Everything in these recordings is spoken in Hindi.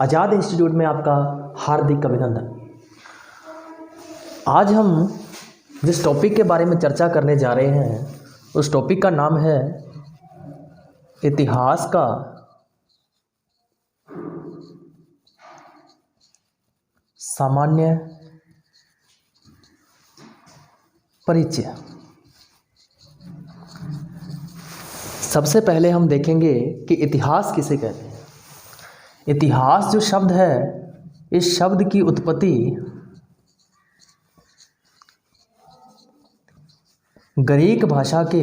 आज़ाद इंस्टीट्यूट में आपका हार्दिक अभिनंदन। आज हम जिस टॉपिक के बारे में चर्चा करने जा रहे हैं उस टॉपिक का नाम है इतिहास का सामान्य परिचय। सबसे पहले हम देखेंगे कि इतिहास किसे कहते हैं। इतिहास जो शब्द है, इस शब्द की उत्पत्ति ग्रीक भाषा के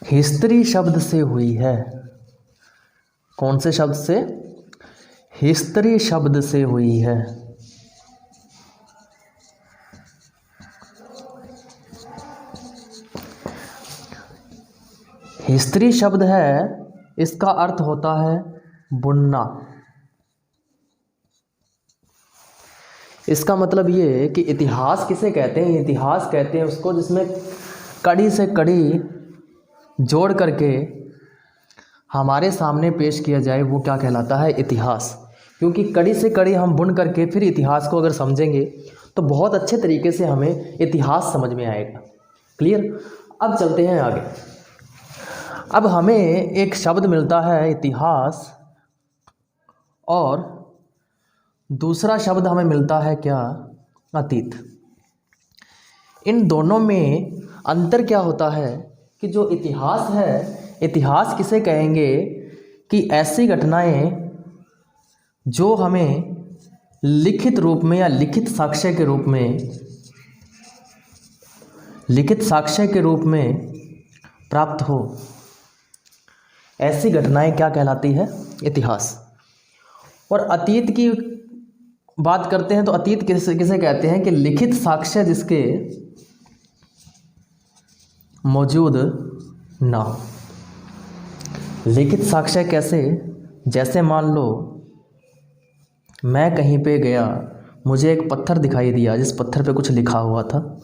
हिस्ट्री शब्द से हुई है। कौन से शब्द से? हिस्ट्री शब्द से हुई है। हिस्ट्री शब्द है, इसका अर्थ होता है बुनना। इसका मतलब ये कि इतिहास किसे कहते हैं? इतिहास कहते हैं उसको जिसमें कड़ी से कड़ी जोड़ करके हमारे सामने पेश किया जाए, वो क्या कहलाता है? इतिहास। क्योंकि कड़ी से कड़ी हम बुन करके फिर इतिहास को अगर समझेंगे तो बहुत अच्छे तरीके से हमें इतिहास समझ में आएगा। क्लियर? अब चलते हैं आगे। अब हमें एक शब्द मिलता है इतिहास और दूसरा शब्द हमें मिलता है क्या? अतीत। इन दोनों में अंतर क्या होता है कि जो इतिहास है, इतिहास किसे कहेंगे कि ऐसी घटनाएं जो हमें लिखित रूप में या लिखित साक्ष्य के रूप में प्राप्त हो, ऐसी घटनाएं क्या कहलाती है? इतिहास। और अतीत की बात करते हैं तो अतीत किसे कहते हैं कि लिखित साक्ष्य जिसके मौजूद ना हो। लिखित साक्ष्य कैसे? जैसे मान लो मैं कहीं पे गया, मुझे एक पत्थर दिखाई दिया जिस पत्थर पे कुछ लिखा हुआ था।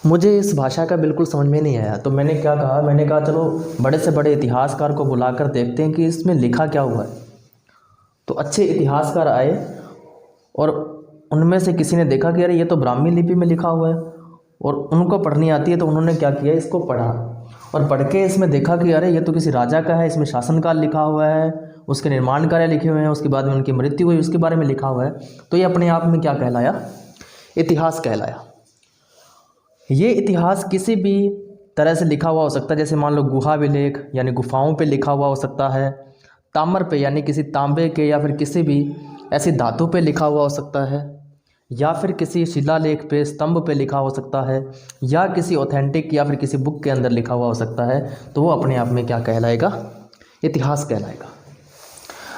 मुझे इस भाषा का बिल्कुल समझ में नहीं आया, तो मैंने क्या कहा? मैंने कहा चलो बड़े से बड़े इतिहासकार को बुलाकर देखते हैं कि इसमें लिखा क्या हुआ है। तो अच्छे इतिहासकार आए और उनमें से किसी ने देखा कि अरे ये तो ब्राह्मी लिपि में लिखा हुआ है, और उनको पढ़नी आती है, तो उन्होंने क्या किया? इसको पढ़ा और पढ़ के इसमें देखा कि अरे ये तो किसी राजा का है, इसमें शासनकाल लिखा हुआ है, उसके निर्माण कार्य लिखे हुए हैं, उसके बाद में उनकी मृत्यु हुई उसके बारे में लिखा हुआ है। तो ये अपने आप में क्या कहलाया? इतिहास कहलाया। ये इतिहास किसी भी तरह से लिखा हुआ हो सकता है। जैसे मान लो गुहा विलेख यानी गुफाओं पे लिखा हुआ हो सकता है, ताम्र पे यानी किसी तांबे के या फिर किसी भी ऐसी धातु पे लिखा हुआ हो सकता है, या फिर किसी शिलालेख पे, स्तंभ पे लिखा हो सकता है, या किसी ऑथेंटिक या फिर किसी बुक के अंदर लिखा हुआ हो सकता है। तो वो अपने आप में क्या कहलाएगा? इतिहास कहलाएगा।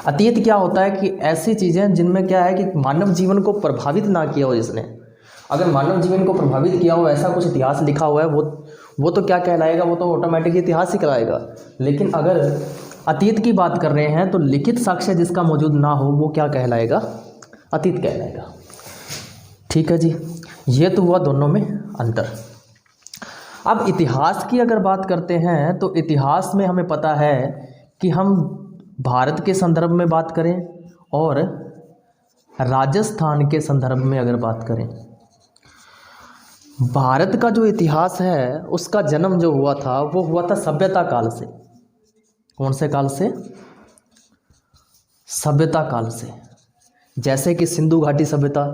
अतीत क्या होता है कि ऐसी चीज़ें जिनमें क्या है कि मानव जीवन को प्रभावित ना किया हो जिसने। अगर मानव जीवन को प्रभावित किया हो ऐसा कुछ इतिहास लिखा हुआ है, वो तो क्या कहलाएगा? वो तो ऑटोमेटिक इतिहास ही कहलाएगा। लेकिन अगर अतीत की बात कर रहे हैं तो लिखित साक्ष्य जिसका मौजूद ना हो वो क्या कहलाएगा? अतीत कहलाएगा। ठीक है जी, ये तो हुआ दोनों में अंतर। अब इतिहास की अगर बात करते हैं तो इतिहास में हमें पता है कि हम भारत के संदर्भ में बात करें और राजस्थान के संदर्भ में अगर बात करें, भारत का जो इतिहास है उसका जन्म जो हुआ था वो हुआ था सभ्यता काल से। कौन से काल से? सभ्यता काल से। जैसे कि सिंधु घाटी सभ्यता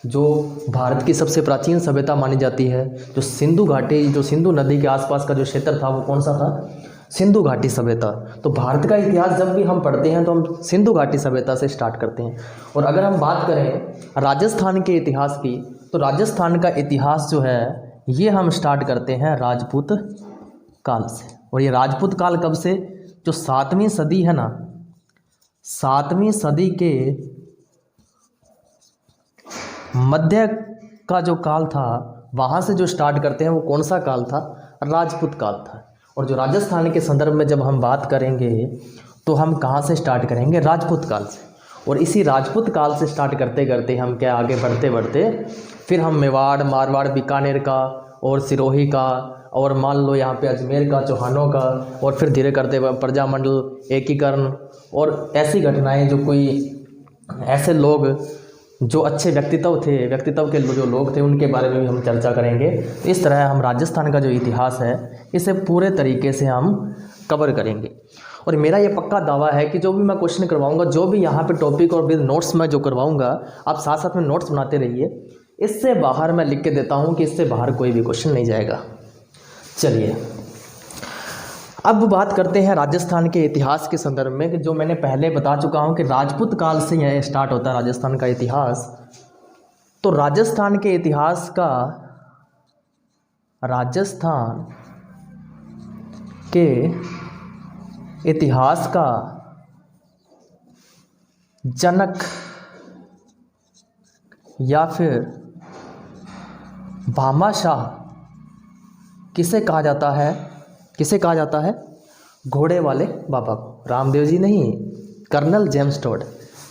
जो भारत की सबसे प्राचीन सभ्यता मानी जाती है। जो सिंधु घाटी, जो सिंधु नदी के आसपास का जो क्षेत्र था वो कौन सा था? सिंधु घाटी सभ्यता। तो भारत का इतिहास जब भी हम पढ़ते हैं तो हम सिंधु घाटी सभ्यता से स्टार्ट करते हैं। और अगर हम बात करें राजस्थान के इतिहास की, तो राजस्थान का इतिहास जो है ये हम स्टार्ट करते हैं राजपूत काल से। और ये राजपूत काल कब से? जो 7वीं सदी है ना, 7वीं सदी के मध्य का जो काल था वहाँ से जो स्टार्ट करते हैं वो कौन सा काल था? राजपूत काल था। और जो राजस्थान के संदर्भ में जब हम बात करेंगे तो हम कहाँ से स्टार्ट करेंगे? राजपूत काल से। और इसी राजपूत काल से स्टार्ट करते करते हम क्या आगे बढ़ते बढ़ते फिर हम मेवाड़, मारवाड़, बीकानेर का और सिरोही का, और मान लो यहाँ पे अजमेर का, चौहानों का, और फिर धीरे करते हुए प्रजामंडल एकीकरण, और ऐसी घटनाएं जो कोई ऐसे लोग जो अच्छे व्यक्तित्व के जो लोग थे उनके बारे में भी हम चर्चा करेंगे। तो इस तरह हम राजस्थान का जो इतिहास है इसे पूरे तरीके से हम कवर करेंगे। और मेरा ये पक्का दावा है कि जो भी मैं क्वेश्चन करवाऊंगा, जो भी यहाँ पे टॉपिक और विद नोट्स मैं जो करवाऊंगा, आप साथ साथ में नोट्स बनाते रहिए। इससे बाहर मैं लिख के देता हूँ कि इससे बाहर कोई भी क्वेश्चन नहीं जाएगा। चलिए अब बात करते हैं राजस्थान के इतिहास के संदर्भ में, कि जो मैंने पहले बता चुका हूँ कि राजपूत काल से यह स्टार्ट होता है राजस्थान का इतिहास। तो राजस्थान के इतिहास का, राजस्थान के इतिहास का जनक या फिर भामाशाह किसे कहा जाता है? किसे कहा जाता है? घोड़े वाले बाबा को। रामदेव जी नहीं, कर्नल जेम्स टोड।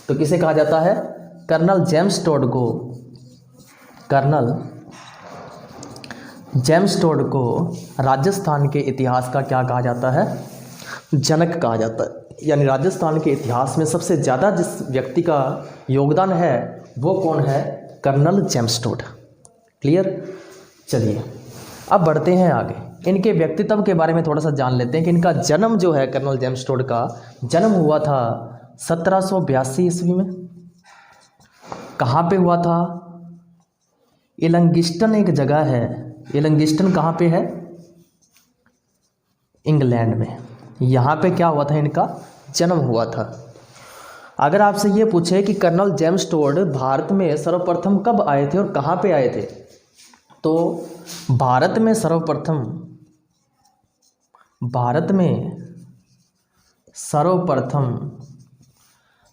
तो किसे कहा जाता है? कर्नल जेम्स टोड को। कर्नल जेम्स टोड को राजस्थान के इतिहास का क्या कहा जाता है? जनक कहा जाता है। यानी राजस्थान के इतिहास में सबसे ज़्यादा जिस व्यक्ति का योगदान है वो कौन है? Colonel James Tod. क्लियर? चलिए अब बढ़ते हैं आगे। इनके व्यक्तित्व के बारे में थोड़ा सा जान लेते हैं कि इनका जन्म जो है, कर्नल जेम्स टोड का जन्म हुआ था 1782 ईस्वी में। कहाँ पे हुआ था? इलंगिस्टन एक जगह है। इलंगिस्टन कहाँ पे है? इंग्लैंड में। यहाँ पे क्या हुआ था? इनका जन्म हुआ था। अगर आपसे ये पूछे कि कर्नल जेम्स टोड भारत में सर्वप्रथम कब आए थे और कहाँ पे आए थे, तो भारत में सर्वप्रथम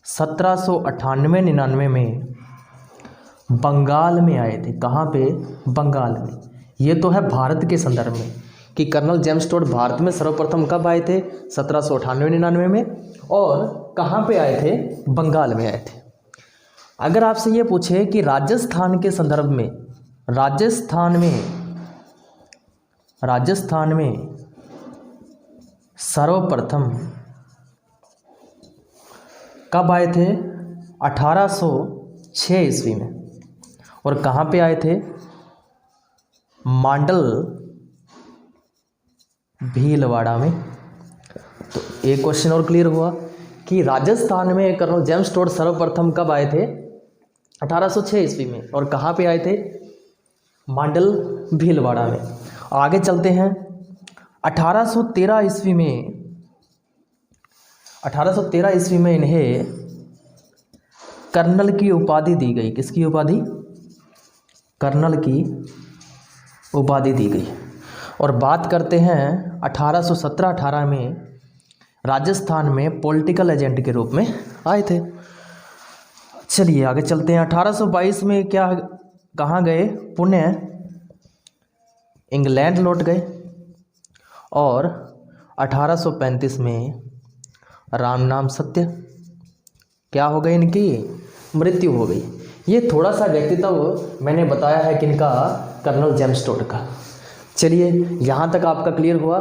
1798-99 में बंगाल में आए थे। कहाँ पे? बंगाल में। ये तो है भारत के संदर्भ में कि कर्नल जेम्स टोड भारत में सर्वप्रथम कब आए थे? 1798-99 में। और कहाँ पे आए थे? बंगाल में आए थे। अगर आपसे ये पूछे कि राजस्थान के संदर्भ में, राजस्थान में सर्वप्रथम कब आए थे? 1806 ईस्वी में। और कहाँ पे आए थे? मांडल भीलवाड़ा में। तो एक क्वेश्चन और क्लियर हुआ कि राजस्थान में कर्नल जेम्स टोड सर्वप्रथम कब आए थे? 1806 ईस्वी में। और कहाँ पे आए थे? मांडल भीलवाड़ा में। आगे चलते हैं। 1813 ईस्वी में इन्हें कर्नल की उपाधि दी गई। किसकी उपाधि? कर्नल की उपाधि दी गई। और बात करते हैं 1817-18 में राजस्थान में पॉलिटिकल एजेंट के रूप में आए थे। चलिए आगे चलते हैं। 1822 में कहाँ गए? पुणे, इंग्लैंड लौट गए। और 1835 में राम नाम सत्य क्या हो गई? इनकी मृत्यु हो गई। ये थोड़ा सा व्यक्तित्व मैंने बताया है किनका? कर्नल जेम्स टोड का। चलिए यहाँ तक आपका क्लियर हुआ।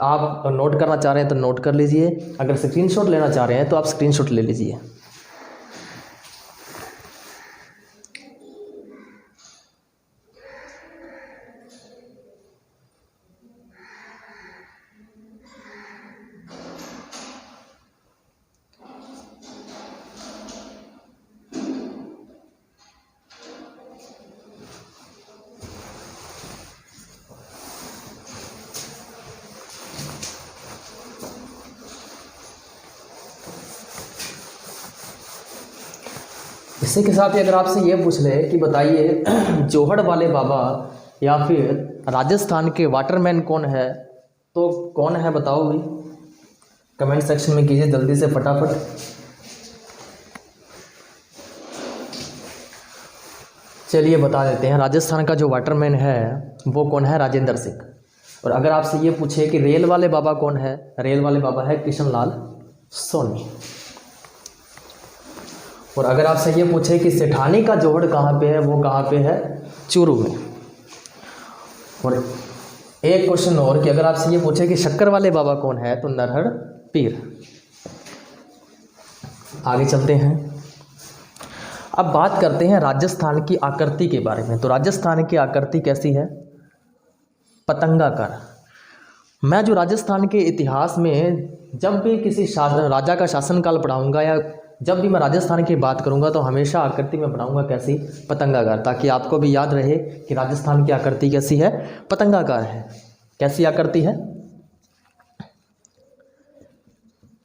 आप नोट करना चाह रहे हैं तो नोट कर लीजिए, अगर स्क्रीनशॉट लेना चाह रहे हैं तो आप स्क्रीनशॉट ले लीजिए। इसी के साथ ही अगर आपसे ये पूछ ले कि बताइए जोहड़ वाले बाबा या फिर राजस्थान के वाटरमैन कौन है, तो कौन है बताओ भाई? कमेंट सेक्शन में कीजिए जल्दी से फटाफट। चलिए बता देते हैं। राजस्थान का जो वाटरमैन है वो कौन है? राजेंद्र सिंह। और अगर आपसे ये पूछे कि रेल वाले बाबा कौन है, रेल वाले बाबा है कृष्णलाल सोनी। और अगर आपसे ये पूछे कि सेठानी का जोहड़ कहाँ पे है, वो कहाँ पे है? चूरू में। और एक क्वेश्चन और कि अगर आपसे ये पूछे कि शक्कर वाले बाबा कौन है, तो नरहर पीर। आगे चलते हैं। अब बात करते हैं राजस्थान की आकृति के बारे में। तो राजस्थान की आकृति कैसी है? पतंगाकार। मैं जो राजस्थान के इतिहास में जब भी किसी राजा का शासनकाल पढ़ाऊंगा या जब भी मैं राजस्थान की बात करूंगा तो हमेशा आकृति में पढ़ाऊंगा कैसी? पतंगाकार, ताकि आपको भी याद रहे कि राजस्थान की आकृति कैसी है? पतंगाकार है। कैसी आकृति है?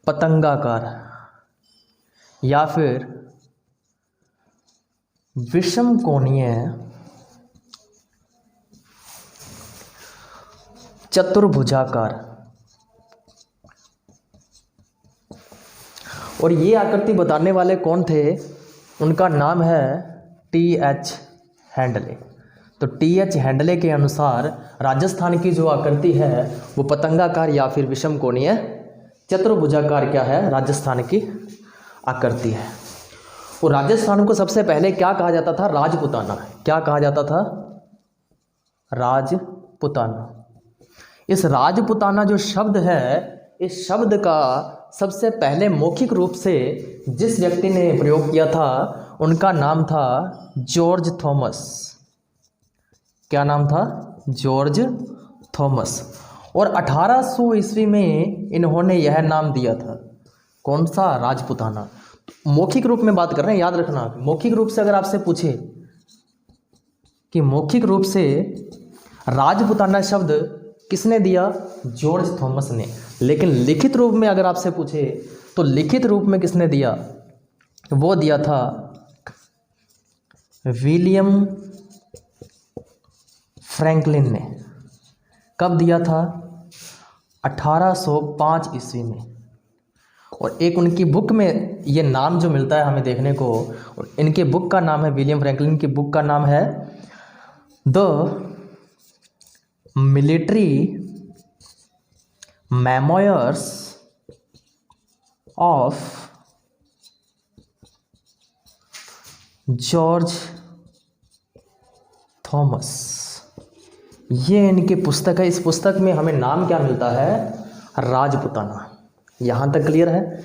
पतंगाकार या फिर विषम कोणीय चतुर्भुजाकार। और ये आकृति बताने वाले कौन थे? उनका नाम है T.H. हैंडले। तो T.H. हैंडले के अनुसार राजस्थान की जो आकृति है वो पतंगाकार या फिर विषम कोणीय चतुर्भुजाकार क्या है? राजस्थान की आकृति है। और राजस्थान को सबसे पहले क्या कहा जाता था? राजपुताना। क्या कहा जाता था? राजपुताना। इस राजपुताना जो शब्द है, इस शब्द का सबसे पहले मौखिक रूप से जिस व्यक्ति ने प्रयोग किया था उनका नाम था जॉर्ज थॉमस। क्या नाम था? George Thomas. और 1800 ईस्वी में इन्होंने यह नाम दिया था। कौन सा? राजपुताना। मौखिक रूप में बात कर रहे हैं, याद रखना। मौखिक रूप से अगर आपसे पूछे कि मौखिक रूप से राजपुताना शब्द किसने दिया? जॉर्ज थॉमस ने। लेकिन लिखित रूप में अगर आपसे पूछे तो लिखित रूप में किसने दिया? वो दिया था विलियम फ्रैंकलिन ने। कब दिया था? 1805 ईस्वी में। और एक उनकी बुक में ये नाम जो मिलता है हमें देखने को, और इनके बुक का नाम है, विलियम फ्रैंकलिन की बुक का नाम है the military memoirs of George Thomas. ये इनकी पुस्तक है। इस पुस्तक में हमें नाम क्या मिलता है? राजपुताना। यहाँ तक क्लियर है?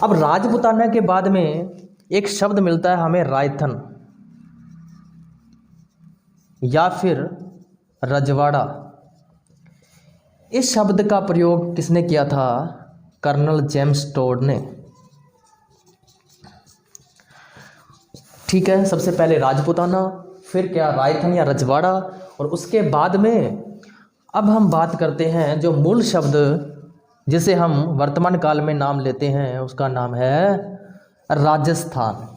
अब राजपुताना के बाद में एक शब्द मिलता है हमें रायथन या फिर रजवाड़ा। इस शब्द का प्रयोग किसने किया था? कर्नल जेम्स टोड ने। ठीक है, सबसे पहले राजपुताना, फिर क्या? रायथन या रजवाड़ा। और उसके बाद में अब हम बात करते हैं जो मूल शब्द जिसे हम वर्तमान काल में नाम लेते हैं, उसका नाम है राजस्थान।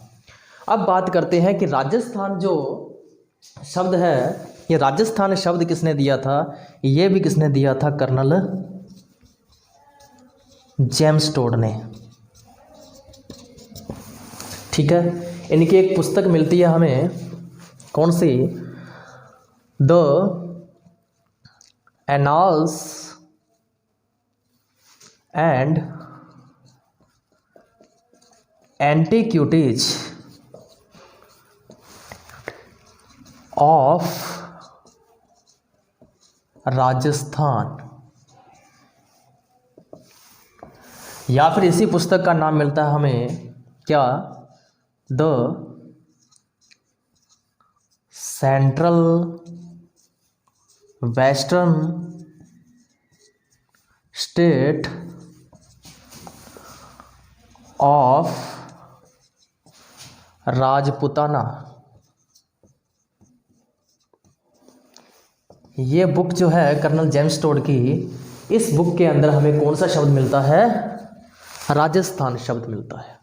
अब बात करते हैं कि राजस्थान जो शब्द है, ये राजस्थान शब्द किसने दिया था? ये भी किसने दिया था? कर्नल जेम्स टोड ने। ठीक है, इनकी एक पुस्तक मिलती है हमें, कौन सी? The annals and antiquities of Rajasthan. या फिर इसी पुस्तक का नाम मिलता है हमें क्या? The central western state of Rajputana. ये बुक जो है कर्नल जेम्स टोड की, इस बुक के अंदर हमें कौन सा शब्द मिलता है? राजस्थान शब्द मिलता है।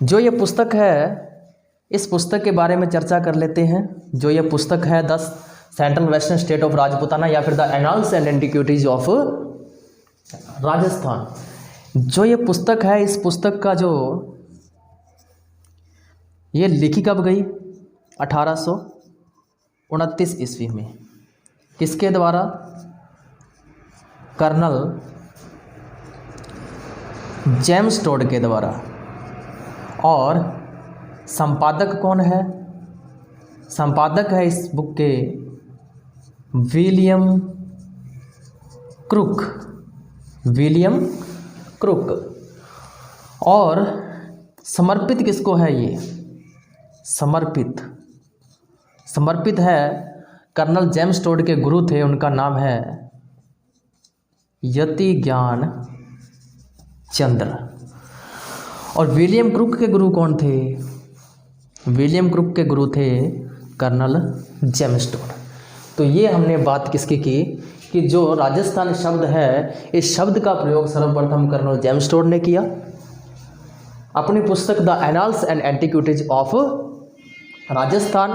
जो ये पुस्तक है, इस पुस्तक के बारे में चर्चा कर लेते हैं। जो ये पुस्तक है 10 central western state of Rajputana या फिर the annals and antiquities of Rajasthan. जो ये पुस्तक है, इस पुस्तक का जो ये लिखी कब गई? 1829 ईस्वी में। किसके द्वारा? कर्नल जेम्स टोड के द्वारा। और संपादक कौन है? संपादक है इस बुक के विलियम क्रुक, विलियम क्रुक। और समर्पित किसको है ये? समर्पित, समर्पित है कर्नल जेम्स टोड के गुरु थे, उनका नाम है यति ज्ञान चंद्र। और विलियम क्रुक के गुरु कौन थे? विलियम क्रुक के गुरु थे कर्नल जेम्स टोड। तो ये हमने बात किसकी की कि जो राजस्थान शब्द है, इस शब्द का प्रयोग सर्वप्रथम कर्नल जेम्स टोड ने किया अपनी पुस्तक the annals and antiquities of Rajasthan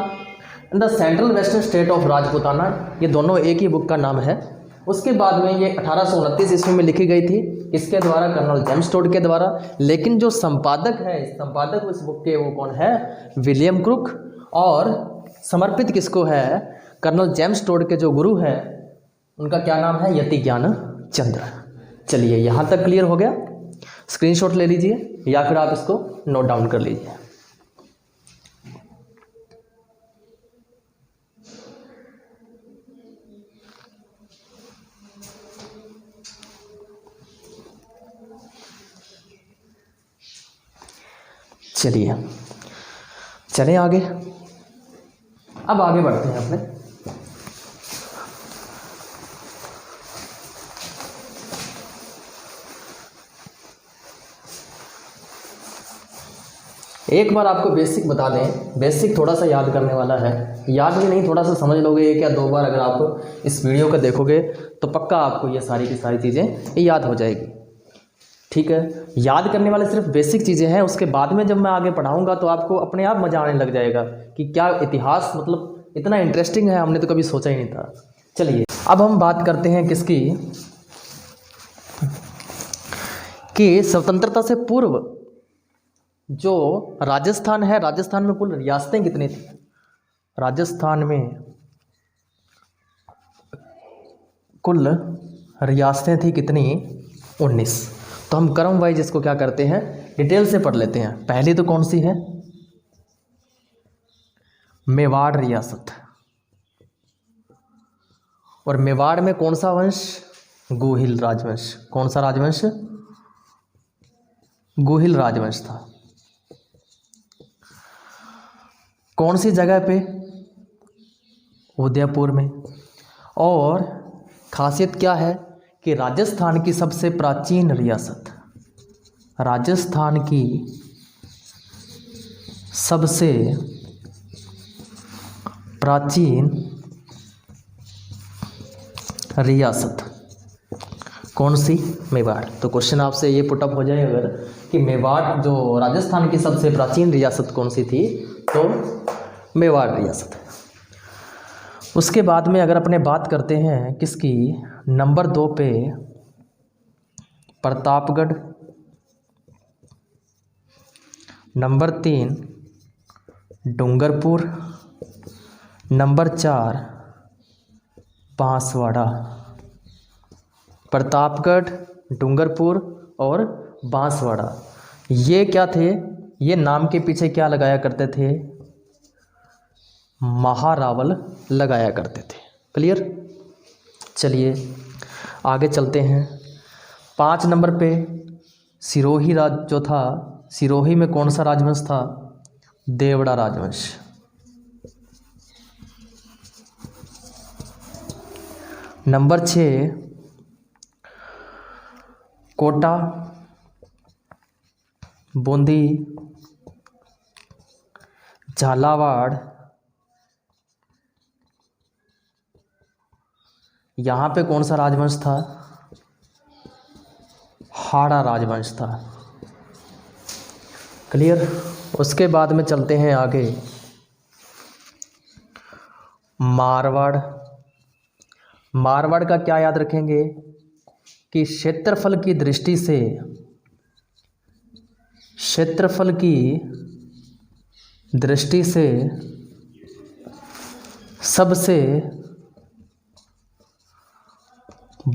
and the central western state of Rajputana. ये दोनों एक ही बुक का नाम है। उसके बाद में ये 1829 ईस्वी में लिखी गई थी, इसके द्वारा कर्नल जेम्स टोड के द्वारा। लेकिन जो संपादक है, संपादक इस बुक के वो कौन है? William Crooke. और समर्पित किसको है? कर्नल जेम्स टोड के जो गुरु हैं उनका क्या नाम है? यति ज्ञान चंद्र। चलिए यहाँ तक क्लियर हो गया। स्क्रीनशॉट ले लीजिए या फिर आप इसको नोट डाउन कर लीजिए। चलिए चलें आगे। अब आगे बढ़ते हैं अपने। एक बार आपको बेसिक बता दें, बेसिक थोड़ा सा याद करने वाला है, याद भी नहीं थोड़ा सा समझ लोगे एक या दो बार अगर आप इस वीडियो को देखोगे तो पक्का आपको ये सारी की सारी चीज़ें याद हो जाएगी। ठीक है, याद करने वाले सिर्फ बेसिक चीज़ें हैं, उसके बाद में जब मैं आगे पढ़ाऊँगा तो आपको अपने आप मज़ा आने लग जाएगा कि क्या इतिहास मतलब इतना इंटरेस्टिंग है, हमने तो कभी सोचा ही नहीं था। चलिए अब हम बात करते हैं किसकी, कि स्वतंत्रता से पूर्व जो राजस्थान है, राजस्थान में कुल रियासतें कितनी थी? राजस्थान में कुल रियासतें थी कितनी? 19। तो हम क्रम वाइज इसको क्या करते हैं, डिटेल से पढ़ लेते हैं। पहली तो कौन सी है? मेवाड़ रियासत। और मेवाड़ में कौन सा वंश? गोहिल राजवंश। कौन सा राजवंश? गोहिल राजवंश था। कौन सी जगह पे? उदयपुर में। और खासियत क्या है कि राजस्थान की सबसे प्राचीन रियासत, राजस्थान की सबसे प्राचीन रियासत कौन सी? मेवाड़। तो क्वेश्चन आपसे ये पुटअप हो जाए अगर कि मेवाड़ जो राजस्थान की सबसे प्राचीन रियासत कौन सी थी, तो मेवाड़ रियासत। उसके बाद में अगर अपने बात करते हैं किसकी, नंबर 2 पे प्रतापगढ़, नंबर 3 डूंगरपुर, नंबर 4 बांसवाड़ा। प्रतापगढ़, डूंगरपुर और बांसवाड़ा ये क्या थे? ये नाम के पीछे क्या लगाया करते थे? महारावल लगाया करते थे। क्लियर। चलिए आगे चलते हैं। 5 नंबर पे सिरोही राज जो था, सिरोही में कौन सा राजवंश था? देवड़ा राजवंश। नंबर 6 कोटा, बूंदी, झालावाड़, यहाँ पे कौन सा राजवंश था? हाड़ा राजवंश था। क्लियर। उसके बाद में चलते हैं आगे। मारवाड़। मारवाड़ का क्या याद रखेंगे कि क्षेत्रफल की दृष्टि से, क्षेत्रफल की दृष्टि से सबसे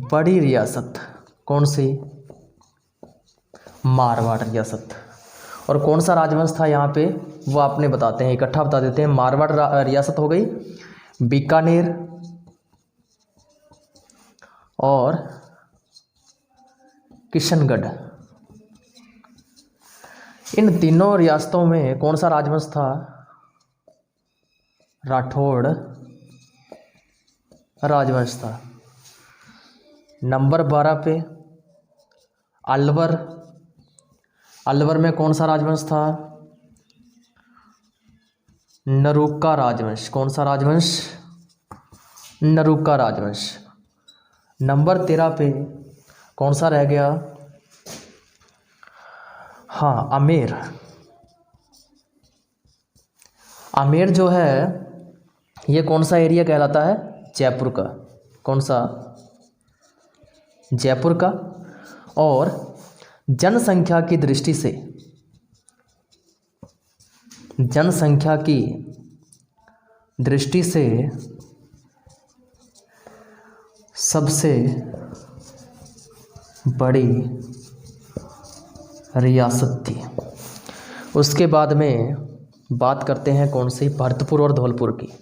बड़ी रियासत कौन सी? मारवाड़ रियासत। और कौन सा राजवंश था यहाँ पे वो आपने बताते हैं, इकट्ठा बता देते हैं। मारवाड़ रियासत हो गई, बीकानेर, और किशनगढ़। इन तीनों रियासतों में कौन सा राजवंश था? राठौड़ राजवंश था। नंबर 12 पे अलवर। अलवर में कौन सा राजवंश था? नरूका राजवंश। कौन सा राजवंश? नरूका राजवंश। नंबर 13 पे कौन सा रह गया? हाँ, आमेर। आमेर जो है ये कौन सा एरिया कहलाता है? जयपुर का। कौन सा? जयपुर का। और जनसंख्या की दृष्टि से, जनसंख्या की दृष्टि से सबसे बड़ी रियासत थी। उसके बाद में बात करते हैं कौन सी? भरतपुर और धौलपुर की।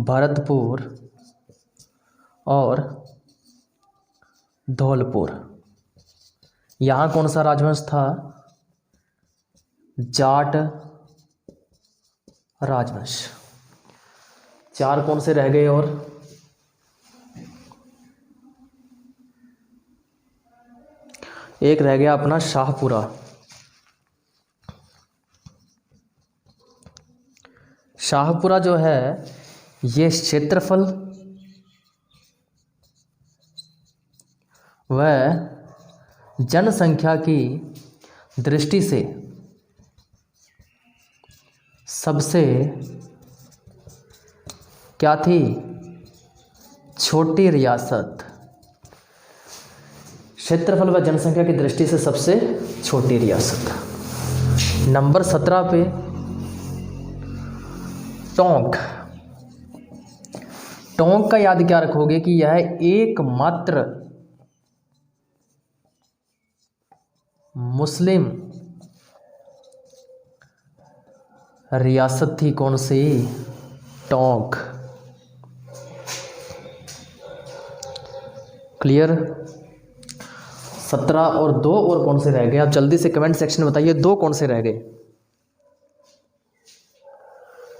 भरतपुर और धौलपुर। यहाँ कौन सा राजवंश था? जाट राजवंश। 4 कौन से रह गए? और एक रह गया अपना शाहपुरा। शाहपुरा जो है ये क्षेत्रफल व जनसंख्या की दृष्टि से सबसे क्या थी? छोटी रियासत। क्षेत्रफल व जनसंख्या की दृष्टि से सबसे छोटी रियासत। नंबर 17 पे टोंक। टोंक का याद क्या रखोगे कि यह एकमात्र मुस्लिम रियासत थी। कौन सी? टोंक। क्लियर? 17 और 2 और कौन से रह गए? आप जल्दी से कमेंट सेक्शन में बताइए 2 कौन से रह गए?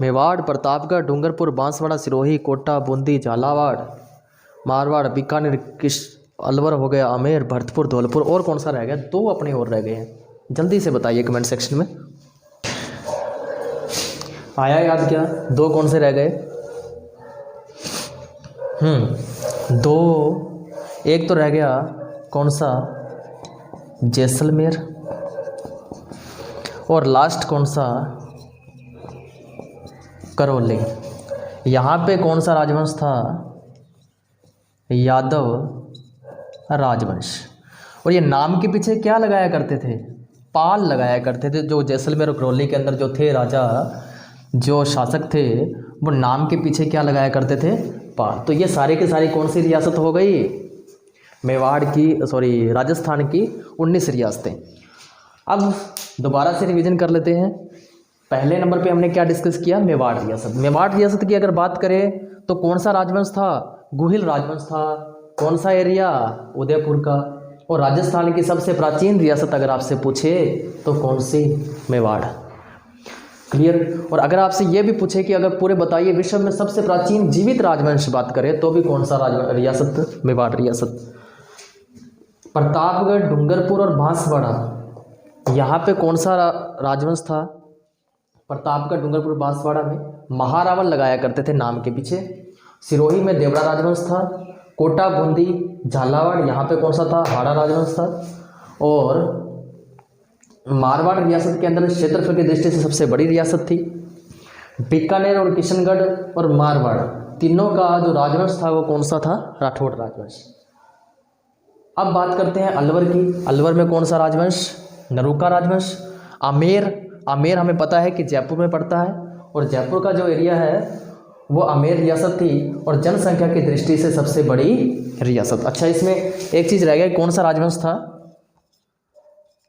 मेवाड़, प्रतापगढ़, डूंगरपुर, बांसवाड़ा, सिरोही, कोटा, बूंदी, झालावाड़, मारवाड़, बीकानेर, अलवर हो गया, आमेर, भरतपुर, धौलपुर। और कौन सा रह गया? 2 अपने और रह गए हैं। जल्दी से बताइए कमेंट सेक्शन में। आया याद क्या? 2 कौन से रह गए? 2। एक तो रह गया कौन सा? जैसलमेर। और लास्ट कौन सा? करौली। यहाँ पे कौन सा राजवंश था? यादव राजवंश। और ये नाम के पीछे क्या लगाया करते थे? पाल लगाया करते थे। जो जैसलमेर और करौली के अंदर जो थे राजा, जो शासक थे, वो नाम के पीछे क्या लगाया करते थे? पाल। तो ये सारे के सारी कौन सी रियासत हो गई? मेवाड़ की, सॉरी, राजस्थान की 19 रियासतें। अब दोबारा से रिवीजन कर लेते हैं। पहले नंबर पे हमने क्या डिस्कस किया? मेवाड़ रियासत। मेवाड़ रियासत की अगर बात करें तो कौन सा राजवंश था? गुहिल राजवंश था। कौन सा एरिया? उदयपुर का। और राजस्थान की सबसे प्राचीन रियासत अगर आपसे पूछे तो कौन सी? मेवाड़। क्लियर? और अगर आपसे ये भी पूछे कि अगर पूरे बताइए विश्व में सबसे प्राचीन जीवित राजवंश बात करें तो भी कौन सा रियासत? मेवाड़ रियासत। प्रतापगढ़, डूंगरपुर और बांसवाड़ा, यहाँ पे कौन सा राजवंश था? प्रतापगढ़, डूंगरपुर, बांसवाड़ा में महारावल लगाया करते थे नाम के पीछे। सिरोही में देवरा राजवंश था। कोटा, बूंदी, झालावाड़, यहाँ पे कौन सा था? हाड़ा राजवंश था। और मारवाड़ रियासत के अंदर क्षेत्रफल की दृष्टि से सबसे बड़ी रियासत थी। बीकानेर और किशनगढ़ और मारवाड़ तीनों का जो राजवंश था वो कौन सा था? राठौड़ राजवंश। अब बात करते हैं अलवर की। अलवर में कौन सा राजवंश? नरूका राजवंश। आमेर, आमेर हमें पता है कि जयपुर में पड़ता है और जयपुर का जो एरिया है वो आमेर रियासत थी और जनसंख्या की दृष्टि से सबसे बड़ी रियासत। अच्छा, इसमें एक चीज़ रह गया, कौन सा राजवंश था?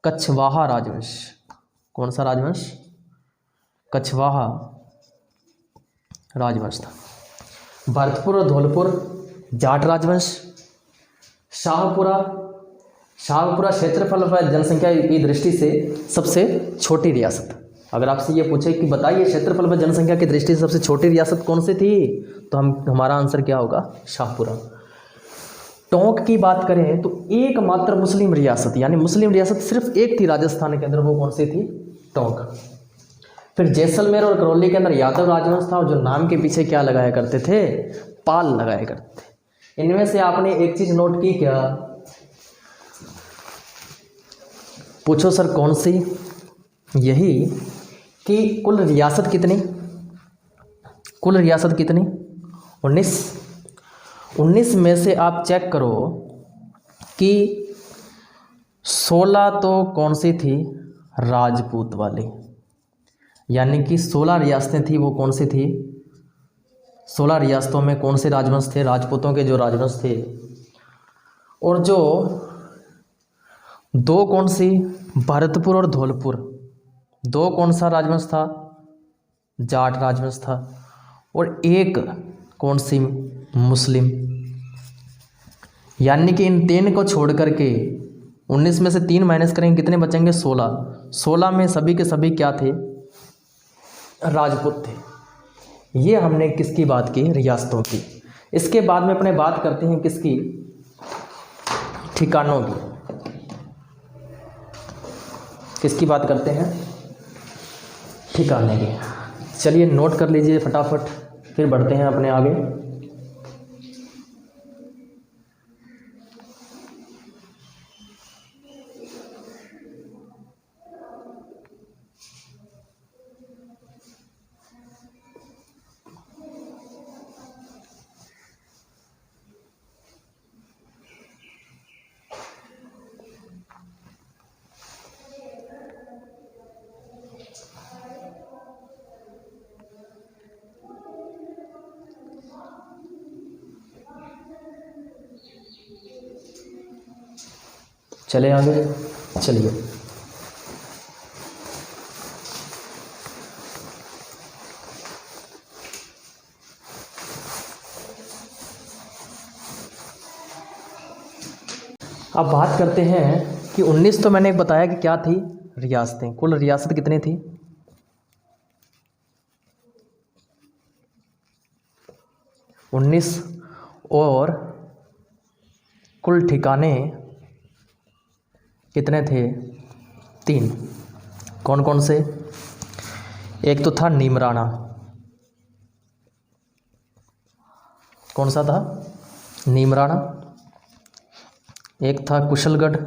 कछवाहा राजवंश। कौन सा राजवंश? कछवाहा राजवंश था। भरतपुर और धौलपुर जाट राजवंश। शाहपुरा, शाहपुरा क्षेत्रफल व जनसंख्या की दृष्टि से सबसे छोटी रियासत। अगर आपसे ये पूछे कि बताइए क्षेत्रफल व जनसंख्या की दृष्टि से सबसे छोटी रियासत कौन सी थी, तो हमारा आंसर क्या होगा, शाहपुरा। टोंक की बात करें तो एकमात्र मुस्लिम रियासत, यानी मुस्लिम रियासत सिर्फ एक थी राजस्थान के अंदर, वो कौन सी थी, टोंक। फिर जैसलमेर और करौली के अंदर यादव राजवंश था, और जो नाम के पीछे क्या लगाया करते थे, पाल लगाया करते थे। इनमें से आपने एक चीज नोट की क्या, पूछो सर कौन सी, यही कि कुल रियासत कितनी, कुल रियासत कितनी, 19। 19 में से आप चेक करो कि 16 तो कौन सी थी, राजपूत वाली, यानी कि 16 रियासतें थी, वो कौन सी थी, 16 रियासतों में कौन से राजवंश थे, राजपूतों के जो राजवंश थे। और जो दो कौन सी, भरतपुर और धौलपुर, दो कौन सा राजवंश था, जाट राजवंश था। और एक कौन सी, मुस्लिम। यानी कि इन 3 को छोड़ करके 19 में से 3 माइनस करेंगे, कितने बचेंगे, 16। 16 में सभी के सभी क्या थे, राजपूत थे। ये हमने किसकी बात की, रियासतों की। इसके बाद में अपने बात करते हैं किसकी, ठिकानों की। किसकी बात करते हैं, ठिकाने की। चलिए नोट कर लीजिए फटाफट, फिर बढ़ते हैं अपने आगे। चले आगे, चलिए। अब बात करते हैं कि 19 तो मैंने बताया कि क्या थी, रियासतें। कुल रियासत कितनी थी, 19। और कुल ठिकाने कितने थे, 3। कौन कौन से, एक तो था नीमराणा, कौन सा था, नीमराणा। एक था कुशलगढ़,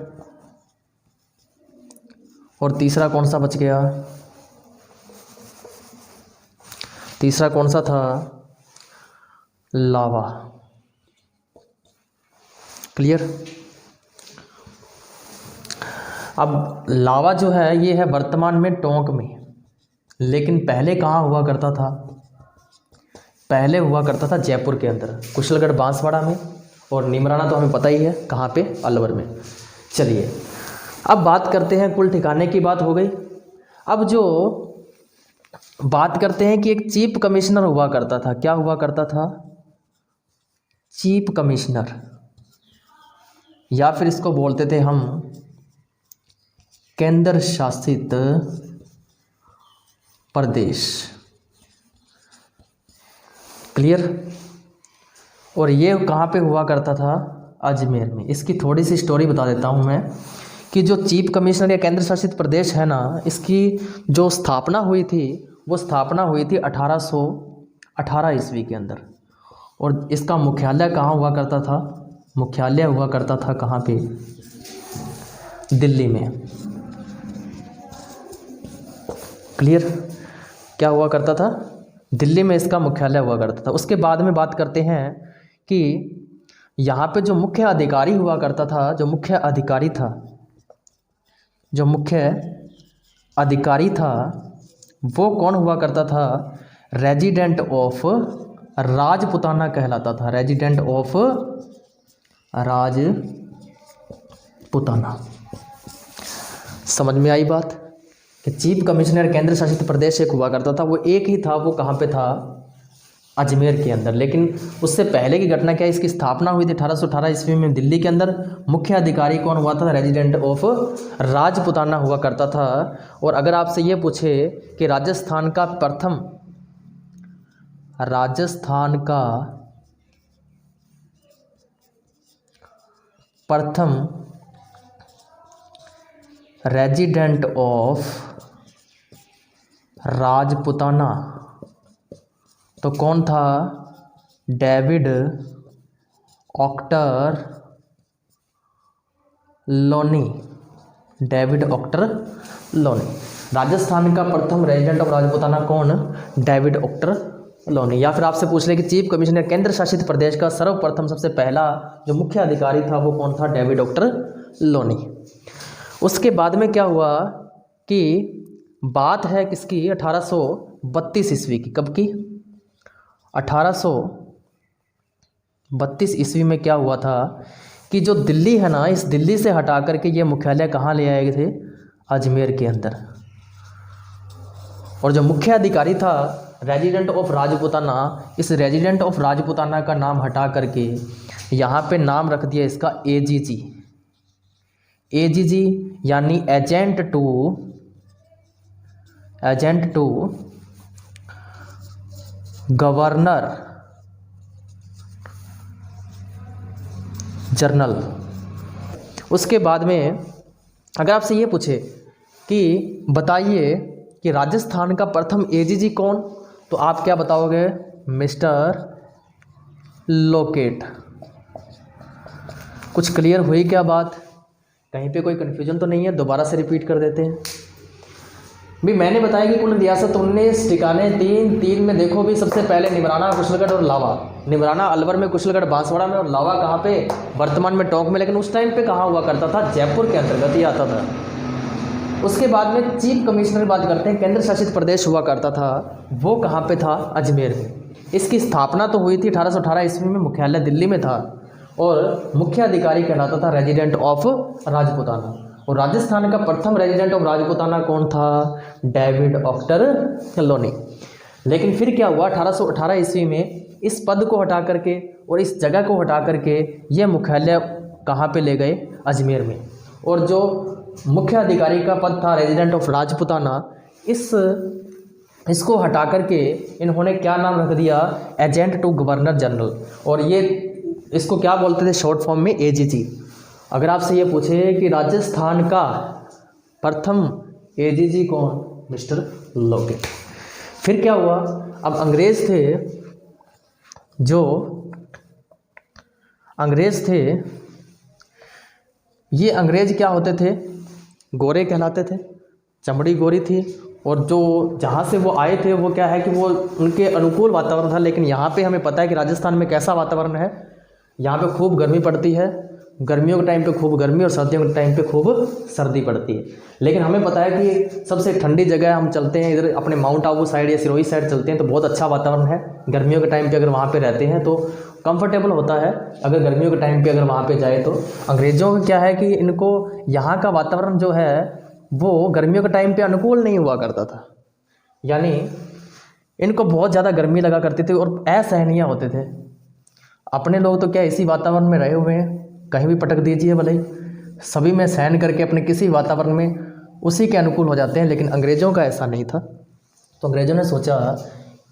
और तीसरा कौन सा बच गया, तीसरा कौन सा था, लावा। क्लियर। अब लावा जो है ये है वर्तमान में टोंक में, लेकिन पहले कहाँ हुआ करता था, पहले हुआ करता था जयपुर के अंदर, कुशलगढ़ बांसवाड़ा में, और नीमराणा तो हमें पता ही है कहाँ पे, अलवर में। चलिए अब बात करते हैं, कुल ठिकाने की बात हो गई। अब जो बात करते हैं कि एक चीफ कमिश्नर हुआ करता था, क्या हुआ करता था, चीफ कमिश्नर, या फिर इसको बोलते थे हम केंद्र शासित प्रदेश। क्लियर। और ये कहाँ पे हुआ करता था, अजमेर में। इसकी थोड़ी सी स्टोरी बता देता हूँ मैं, कि जो चीफ कमिश्नर या केंद्र शासित प्रदेश है ना, इसकी जो स्थापना हुई थी, वो स्थापना हुई थी 1818 ईस्वी के अंदर। और इसका मुख्यालय कहाँ हुआ करता था, मुख्यालय हुआ करता था कहाँ पे, दिल्ली में। क्लियर। क्या हुआ करता था, दिल्ली में इसका मुख्यालय हुआ करता था। उसके बाद में बात करते हैं कि यहाँ पे जो मुख्य अधिकारी हुआ करता था, जो मुख्य अधिकारी था, जो मुख्य अधिकारी था, वो कौन हुआ करता था, रेजिडेंट ऑफ राजपुताना कहलाता था, रेजिडेंट ऑफ राजपुताना। समझ में आई बात, कि चीफ कमिश्नर केंद्र शासित प्रदेश एक हुआ करता था, वो एक ही था, वो कहाँ पे था, अजमेर के अंदर। लेकिन उससे पहले की घटना क्या है, इसकी स्थापना हुई थी 1818 ईस्वी में दिल्ली के अंदर। मुख्य अधिकारी कौन हुआ था, रेजिडेंट ऑफ राजपुताना हुआ करता था। और अगर आपसे ये पूछे कि राजस्थान का प्रथम रेजिडेंट ऑफ राजपुताना तो कौन था, डेविड ऑक्टर लोनी। डेविड ऑक्टर लोनी राजस्थान का प्रथम रेजिडेंट ऑफ राजपुताना कौन, डेविड ऑक्टर लोनी। या फिर आपसे पूछ ले कि चीफ कमिश्नर केंद्र शासित प्रदेश का सर्वप्रथम सबसे पहला जो मुख्य अधिकारी था वो कौन था, डेविड ऑक्टर लोनी। उसके बाद में क्या हुआ कि बात है किसकी, 1832 ईस्वी की। कब की, 1832 ईस्वी में क्या हुआ था कि जो दिल्ली है ना, इस दिल्ली से हटा करके ये मुख्यालय कहाँ ले आए थे, अजमेर के अंदर। और जो मुख्य अधिकारी था रेजिडेंट ऑफ राजपुताना, इस रेजिडेंट ऑफ राजपुताना का नाम हटा करके यहाँ पे नाम रख दिया इसका एजीजी। एजीजी यानी एजेंट टू गवर्नर जनरल। उसके बाद में अगर आपसे ये पूछे कि बताइए कि राजस्थान का प्रथम एजीजी कौन, तो आप क्या बताओगे, मिस्टर लोकेट। कुछ क्लियर हुई क्या बात, कहीं पे कोई कन्फ्यूजन तो नहीं है, दोबारा से रिपीट कर देते हैं। भी मैंने बताया कि कुल रियासत 19 ठिकाने, तीन में देखो भी, सबसे पहले निमराना, कुशलगढ़ और लावा। निमराना अलवर में, कुशलगढ़ बांसवाड़ा में और लावा कहाँ पे, वर्तमान में टोंक में। लेकिन उस टाइम पे कहाँ हुआ करता था, जयपुर के अंतर्गत ही आता था। उसके बाद में चीफ कमिश्नर की बात करते हैं, केंद्र शासित प्रदेश हुआ करता था, वो कहाँ पे था, अजमेर में। इसकी स्थापना तो हुई थी 1818 ईस्वी में, मुख्यालय दिल्ली में था और मुख्य अधिकारी कहलाता था रेजिडेंट ऑफ राजपुताना। और राजस्थान का प्रथम रेजिडेंट ऑफ राजपुताना कौन था, डेविड ऑक्टर लोनी। लेकिन फिर क्या हुआ, 1818 ईस्वी में इस पद को हटा करके और इस जगह को हटा करके ये मुख्यालय कहाँ पे ले गए, अजमेर में। और जो मुख्य अधिकारी का पद था रेजिडेंट ऑफ राजपुताना, इसको हटा करके इन्होंने क्या नाम रख दिया, एजेंट टू गवर्नर जनरल। और ये इसको क्या बोलते थे शॉर्ट फॉर्म में, एजीजी। अगर आपसे ये पूछे कि राजस्थान का प्रथम एजीजी कौन, मिस्टर लोकेट। फिर क्या हुआ, अब अंग्रेज थे, ये अंग्रेज क्या होते थे, गोरे कहलाते थे, चमड़ी गोरी थी। और जो जहाँ से वो आए थे वो क्या है कि वो उनके अनुकूल वातावरण था। लेकिन यहाँ पे हमें पता है कि राजस्थान में कैसा वातावरण है, यहाँ पे खूब गर्मी पड़ती है, गर्मियों के टाइम पे खूब गर्मी और सर्दियों के टाइम पे खूब सर्दी पड़ती है। लेकिन हमें पता है कि सबसे ठंडी जगह हम चलते हैं इधर अपने माउंट आबू साइड या सिरोही साइड चलते हैं तो बहुत अच्छा वातावरण है। गर्मियों के टाइम पे अगर वहाँ पे रहते हैं तो कंफर्टेबल होता है, अगर गर्मियों के टाइम पे अगर वहाँ पे जाए तो। अंग्रेज़ों का क्या है कि इनको यहाँ का वातावरण जो है वो गर्मियों के टाइम पे अनुकूल नहीं हुआ करता था, यानी इनको बहुत ज़्यादा गर्मी लगा करती थी और असहनीय होते थे। अपने लोग तो क्या इसी वातावरण में रहे हुए हैं, कहीं भी पटक दीजिए भले ही, सभी में सहन करके अपने किसी वातावरण में उसी के अनुकूल हो जाते हैं। लेकिन अंग्रेज़ों का ऐसा नहीं था। तो अंग्रेज़ों ने सोचा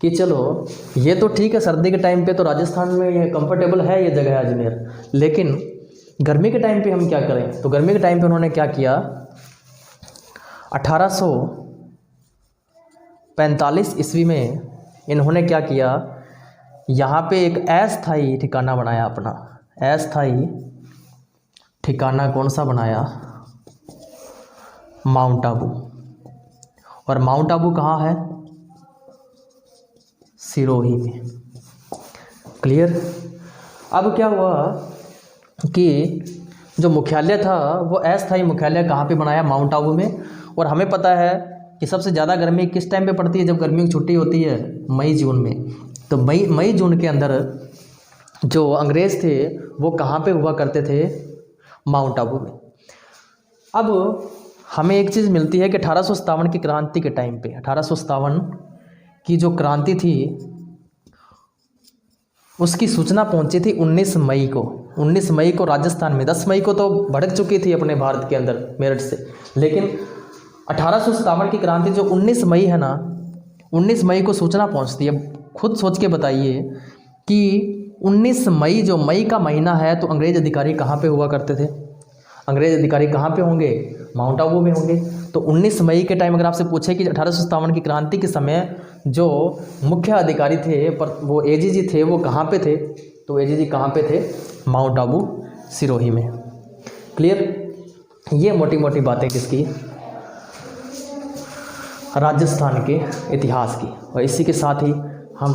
कि चलो ये तो ठीक है, सर्दी के टाइम पे तो राजस्थान में ये कंफर्टेबल है ये जगह है अजमेर, लेकिन गर्मी के टाइम पे हम क्या करें। तो गर्मी के टाइम पे उन्होंने क्या किया, 1845 ईस्वी में इन्होंने क्या किया, यहाँ पे एक अस्थाई ठिकाना बनाया अपना। अस्थाई ठिकाना कौन सा बनाया, माउंट आबू। और माउंट आबू कहाँ है, सिरोही में। क्लियर। अब क्या हुआ कि जो मुख्यालय था वो अस्थाई मुख्यालय कहाँ पे बनाया, माउंट आबू में। और हमें पता है कि सबसे ज़्यादा गर्मी किस टाइम पे पड़ती है, जब गर्मियों की छुट्टी होती है मई जून में। तो मई जून के अंदर जो अंग्रेज़ थे वो कहाँ पे हुआ करते थे, माउंट आबू में। अब हमें एक चीज़ मिलती है कि 1857 की क्रांति के टाइम पे, 1857 की जो क्रांति थी उसकी सूचना पहुंची थी 19 मई को। 19 मई को राजस्थान में, 10 मई को तो भड़क चुकी थी अपने भारत के अंदर मेरठ से, लेकिन 1857 की क्रांति जो 19 मई है ना, 19 मई को सूचना पहुंचती है। खुद सोच के बताइए कि 19 मई, जो मई का महीना है, तो अंग्रेज अधिकारी कहाँ पे हुआ करते थे? अंग्रेज अधिकारी कहाँ पे होंगे? माउंट आबू में होंगे। तो 19 मई के टाइम अगर आपसे पूछे कि 1857 की क्रांति के समय जो मुख्य अधिकारी थे, पर वो एजीजी थे, वो कहाँ पे थे? तो एजीजी कहाँ पे थे? माउंट आबू सिरोही में। क्लियर? ये मोटी मोटी बातें किसकी? राजस्थान के इतिहास की। और इसी के साथ ही हम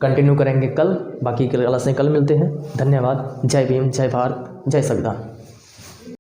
कंटिन्यू करेंगे कल, बाकी क्लासें कल मिलते हैं। धन्यवाद। जय भीम, जय भारत, जय संविधान।